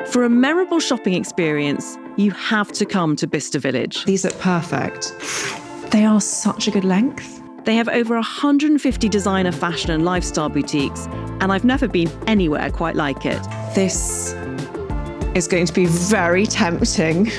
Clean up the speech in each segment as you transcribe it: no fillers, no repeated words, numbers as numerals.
For a memorable shopping experience, you have to come to Bicester Village. These look perfect. They are such a good length. They have over 150 designer fashion and lifestyle boutiques, and I've never been anywhere quite like it. This is going to be very tempting.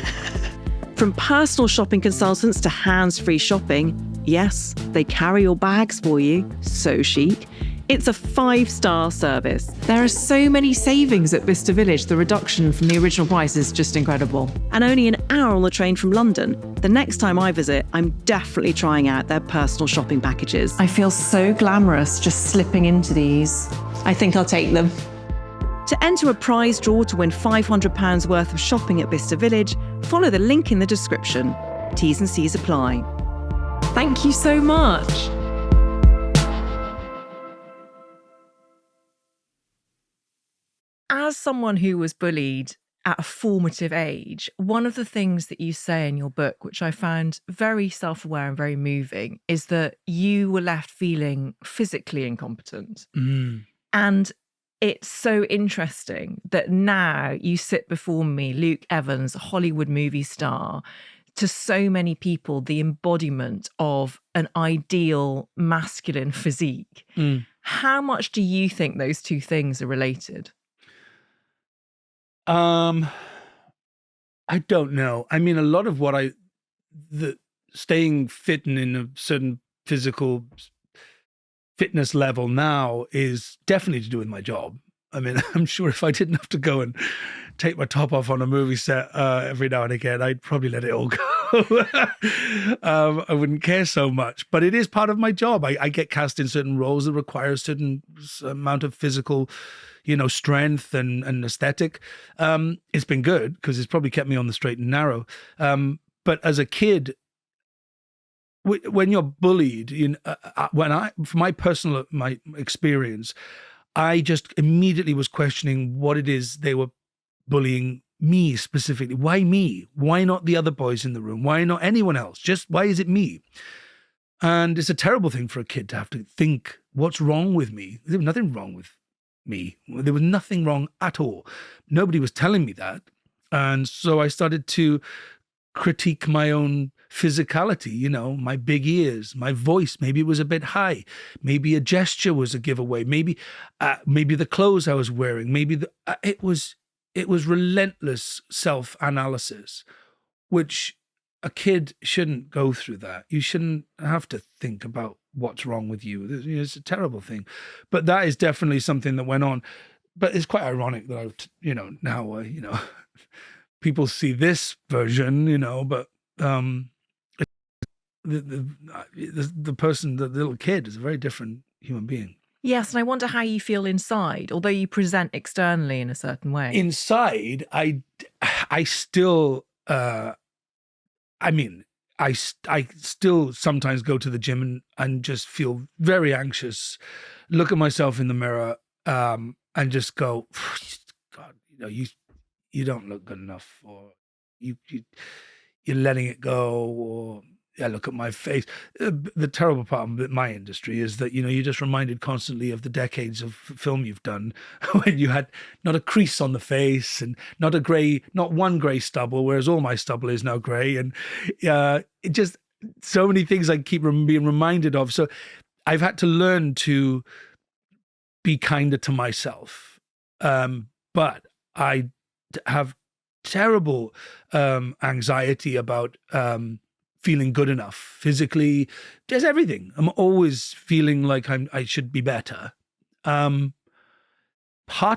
From personal shopping consultants to hands-free shopping, yes, they carry your bags for you, so chic. It's a 5-star service. There are so many savings at Bicester Village. The reduction from the original price is just incredible. And only an hour on the train from London. The next time I visit, I'm definitely trying out their personal shopping packages. I feel so glamorous just slipping into these. I think I'll take them. To enter a prize draw to win £500 worth of shopping at Bicester Village, follow the link in the description. T's and C's apply. Thank you so much. As someone who was bullied at a formative age, one of the things that you say in your book, which I found very self-aware and very moving, is that you were left feeling physically incompetent. And it's so interesting that now you sit before me, Luke Evans, a Hollywood movie star, to so many people, the embodiment of an ideal masculine physique. How much do you think those two things are related? I don't know. I mean, a lot of what staying fit and in a certain physical fitness level now is definitely to do with my job. I mean, I'm sure if I didn't have to go and take my top off on a movie set every now and again, I'd probably let it all go. I wouldn't care so much, but it is part of my job. I get cast in certain roles that require a certain amount of physical, strength and aesthetic. It's been good because it's probably kept me on the straight and narrow. But as a kid, when you're bullied, from my experience, I just immediately was questioning what it is they were bullying me specifically. Why me? Why not the other boys in the room? Why not anyone else? Just why is it me? And it's a terrible thing for a kid to have to think, what's wrong with me? There was nothing wrong with me. There was nothing wrong at all. Nobody was telling me that. And so I started to critique my own physicality, my big ears, my voice. Maybe it was a bit high. Maybe a gesture was a giveaway. Maybe the clothes I was wearing. Maybe it was relentless self-analysis, which a kid shouldn't go through that. You shouldn't have to think about what's wrong with you. It's a terrible thing. But that is definitely something that went on. But it's quite ironic that now people see this version, but the person, the little kid, is a very different human being. Yes, and I wonder how you feel inside, although you present externally in a certain way. Inside, I still, I still sometimes go to the gym and just feel very anxious, look at myself in the mirror, and just go, God, you don't look good enough, or you're letting it go, or look at my face. The terrible part of my industry is that, you're just reminded constantly of the decades of film you've done when you had not a crease on the face and not one gray stubble, whereas all my stubble is now gray. And it just, so many things I keep being reminded of. So I've had to learn to be kinder to myself. But I have terrible anxiety about feeling good enough physically, just everything. I'm always feeling like I should be better. Part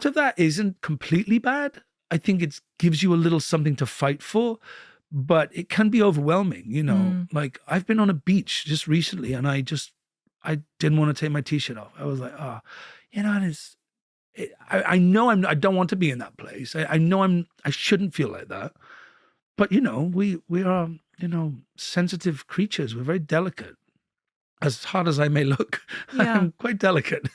of that isn't completely bad. I think it gives you a little something to fight for, but it can be overwhelming, Like I've been on a beach just recently and I didn't want to take my t-shirt off. I was like, I know I don't want to be in that place. I know I shouldn't feel like that. But, we are, sensitive creatures. We're very delicate. As hard as I may look, I'm quite delicate.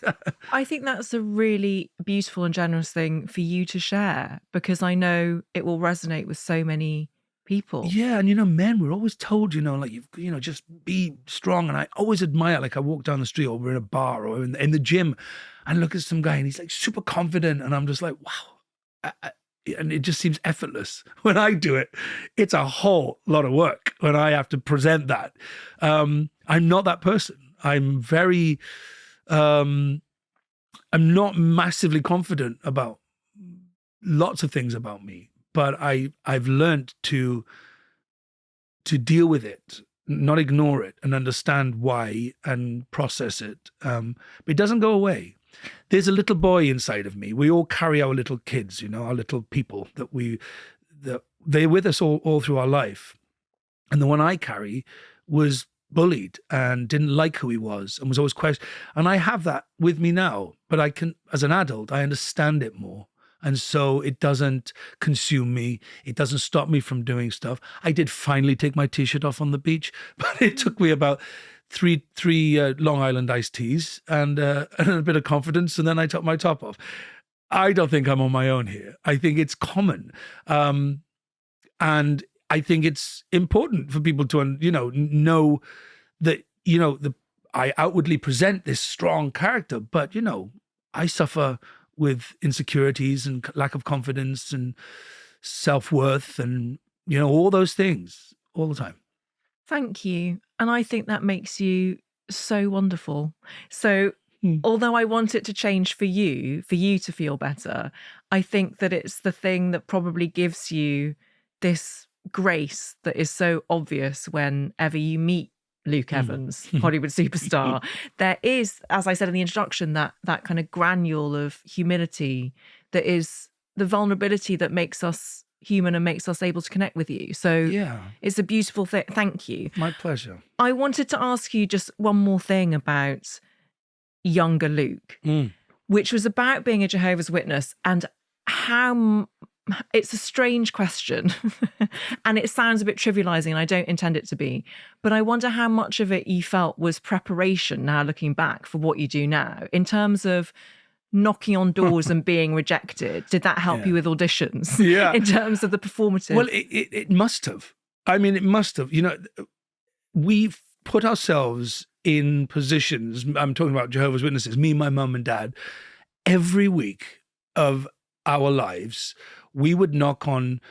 I think that's a really beautiful and generous thing for you to share, because I know it will resonate with so many people. Yeah, and men, we're always told, just be strong. And I always admire, like I walk down the street or we're in a bar or in the gym and look at some guy and he's like super confident. And I'm just like, wow, and it just seems effortless. When I do it, it's a whole lot of work when I have to present that. I'm not that person. I'm very, I'm not massively confident about lots of things about me, but I've learned to deal with it, not ignore it, and understand why and process it. But it doesn't go away. There's a little boy inside of me. We all carry our little kids, our little people that they're with us all through our life. And the one I carry was bullied and didn't like who he was and was always questioned. And I have that with me now, but I can, as an adult, I understand it more. And so it doesn't consume me. It doesn't stop me from doing stuff. I did finally take my T-shirt off on the beach, but it took me about three Long Island iced teas and a bit of confidence, and then I took my top off. I don't think I'm on my own here. I think it's common. And I think it's important for people to, know that, I outwardly present this strong character, but, I suffer with insecurities and lack of confidence and self-worth and, all those things all the time. Thank you. And I think that makes you so wonderful. So although I want it to change for you to feel better, I think that it's the thing that probably gives you this grace that is so obvious whenever you meet Luke Evans, Hollywood superstar. There is, as I said in the introduction, that kind of granule of humility that is the vulnerability that makes us human and makes us able to connect with you. So it's a beautiful thing. Thank you. My pleasure. I wanted to ask you just one more thing about younger Luke, which was about being a Jehovah's Witness and how it's a strange question and it sounds a bit trivializing and I don't intend it to be, but I wonder how much of it you felt was preparation now looking back for what you do now in terms of knocking on doors and being rejected. Did that help you with auditions in terms of the performative? Well, it must have. I mean, it must have. We've put ourselves in positions, I'm talking about Jehovah's Witnesses, me, my mum and dad, every week of our lives, we would knock on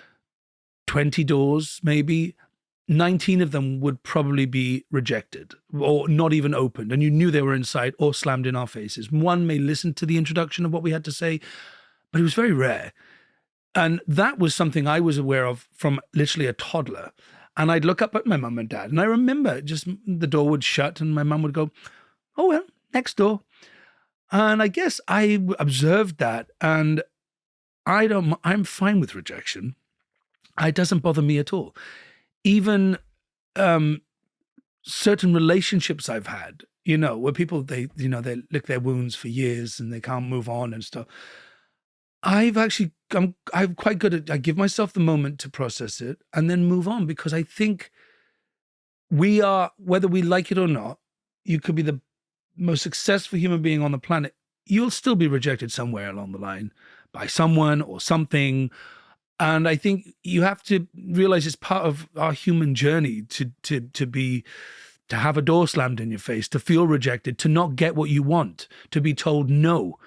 20 doors, maybe. 19 of them would probably be rejected or not even opened, and you knew they were inside or slammed in our faces. One may listen to the introduction of what we had to say, but it was very rare. And that was something I was aware of from literally a toddler. And I'd look up at my mum and dad, and I remember just the door would shut and my mum would go, "Oh, well, next door." And I guess I observed that, and I'm fine with rejection. It doesn't bother me at all. Even certain relationships I've had, where people, they lick their wounds for years and they can't move on and stuff. I'm quite good at, I give myself the moment to process it and then move on, because I think we are, whether we like it or not, you could be the most successful human being on the planet. You'll still be rejected somewhere along the line by someone or something. And I think you have to realize it's part of our human journey to have a door slammed in your face, to feel rejected, to not get what you want, to be told no.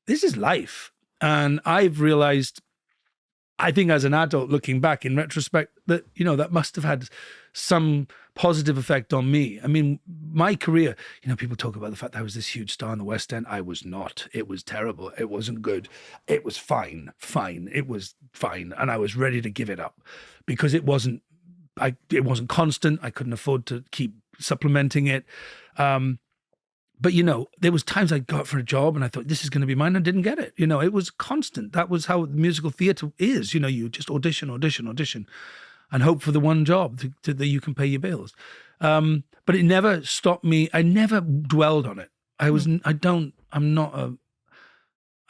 This is life. And I've realized, I think as an adult looking back in retrospect, that, that must have had some positive effect on me. I mean, my career, people talk about the fact that I was this huge star in the West End. I was not. It was terrible. It wasn't good. It was fine. It was fine. And I was ready to give it up because it wasn't constant. I couldn't afford to keep supplementing it. But, there was times I got for a job and I thought, this is going to be mine. I didn't get it. It was constant. That was how musical theatre is. You just audition, and hope for the one job that you can pay your bills. But it never stopped me. I never dwelled on it. I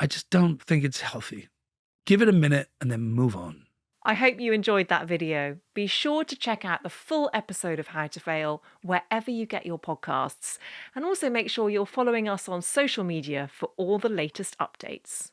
just don't think it's healthy. Give it a minute and then move on. I hope you enjoyed that video. Be sure to check out the full episode of How to Fail wherever you get your podcasts. And also make sure you're following us on social media for all the latest updates.